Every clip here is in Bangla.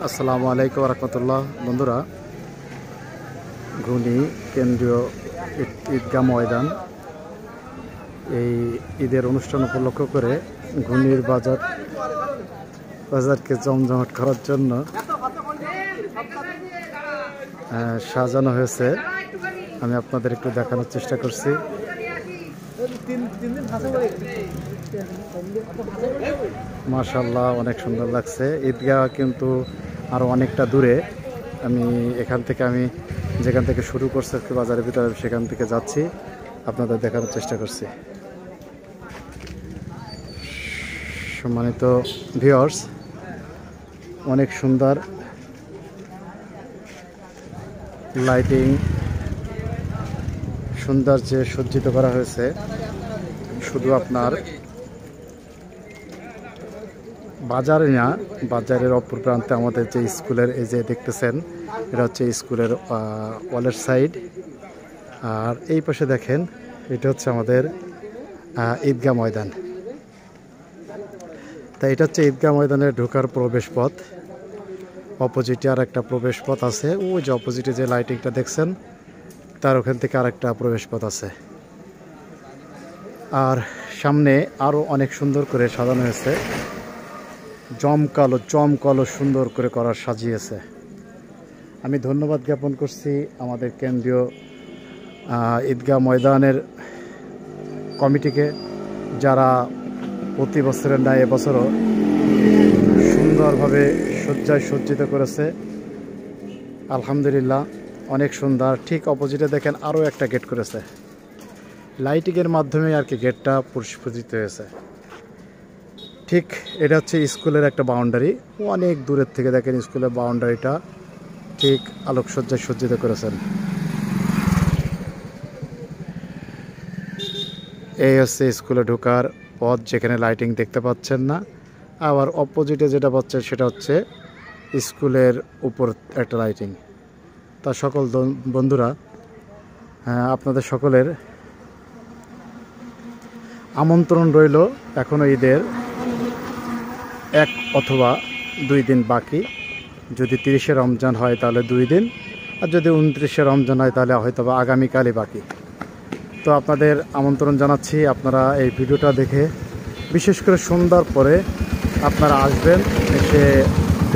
আসসালামু আলাইকুম রহমতুল্লাহ। বন্ধুরা, ঘুনি কেন্দ্রীয় ঈদগাহ ময়দান এই ঈদের অনুষ্ঠান উপলক্ষ করে ঘুনির বাজারকে জমজমাট করার জন্য সাজানো হয়েছে। আমি আপনাদের একটু দেখানোর চেষ্টা করছি। মাশাআল্লাহ, অনেক সুন্দর লাগছে। ঈদগাহ কিন্তু আরো অনেকটা দূরে। এখান থেকে যেখান থেকে শুরু করছে বাজারের ভিতরে সেখান থেকে যাচ্ছি, আপনাদের দেখানোর চেষ্টা করছি। সম্মানিত ভিউয়ার্স, অনেক সুন্দর লাইটিং সৌন্দর্যে সজ্জিত করা হয়েছে। শুধু আপনার বাজারে না, বাজারের অপর প্রান্তে আমাদের যে স্কুলের, এই যে দেখতেছেন, এটা হচ্ছে স্কুলের ওয়ালের সাইড। আর এই পাশে দেখেন, এটা হচ্ছে আমাদের ঈদগাহ ময়দান। তাই এটা হচ্ছে ঈদগাহ ময়দানের ঢোকার প্রবেশ পথ। অপোজিটে আর একটা প্রবেশ পথ আছে। ওই যে অপোজিটে যে লাইটিংটা দেখছেন, তার ওখান থেকে আরেকটা প্রবেশ পথ আছে। আর সামনে আরও অনেক সুন্দর করে সাজানো হয়েছে। চমকালো সুন্দর করে সাজিয়েছে। আমি ধন্যবাদ জ্ঞাপন করছি আমাদের কেন্দ্রীয় ঈদগাহ ময়দানের কমিটিকে, যারা প্রতি বছরের ন্যায় এবছরও সুন্দরভাবে সজ্জিত করেছে। আলহামদুলিল্লাহ, অনেক সুন্দর। ঠিক অপোজিটে দেখেন আরও একটা গেট করেছে, লাইটিংয়ের মাধ্যমে আর কি গেটটা পরিস্ফুটিত হয়েছে। ঠিক এটা হচ্ছে স্কুলের একটা বাউন্ডারি। অনেক দূরের থেকে দেখেন স্কুলের বাউন্ডারিটা ঠিক আলোকসজ্জায় সজ্জিত করেছেন। এই হচ্ছে স্কুলে ঢোকার পথ, যেখানে লাইটিং দেখতে পাচ্ছেন না। আবার অপোজিটে যেটা পাচ্ছেন সেটা হচ্ছে স্কুলের উপর একটা লাইটিং। তা সকল বন্ধুরা, আপনাদের সকলের আমন্ত্রণ রইল। এখনও ঈদের 1 অথবা 2 দিন বাকি। যদি 30শে রমজান হয় তাহলে 2 দিন, আর যদি 29শে রমজান হয় তাহলে হয়তো বা আগামীকালই বাকি। তো আপনাদের আমন্ত্রণ জানাচ্ছি। আপনারা এই ভিডিওটা দেখে, বিশেষ করে সন্ধ্যার পরে আপনারা আসবেন, এসে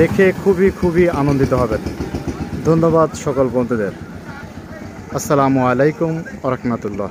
দেখে খুবই আনন্দিত হবেন। ধন্যবাদ সকল বন্ধুদের। আসসালামু আলাইকুম ওয়া রাহমাতুল্লাহ।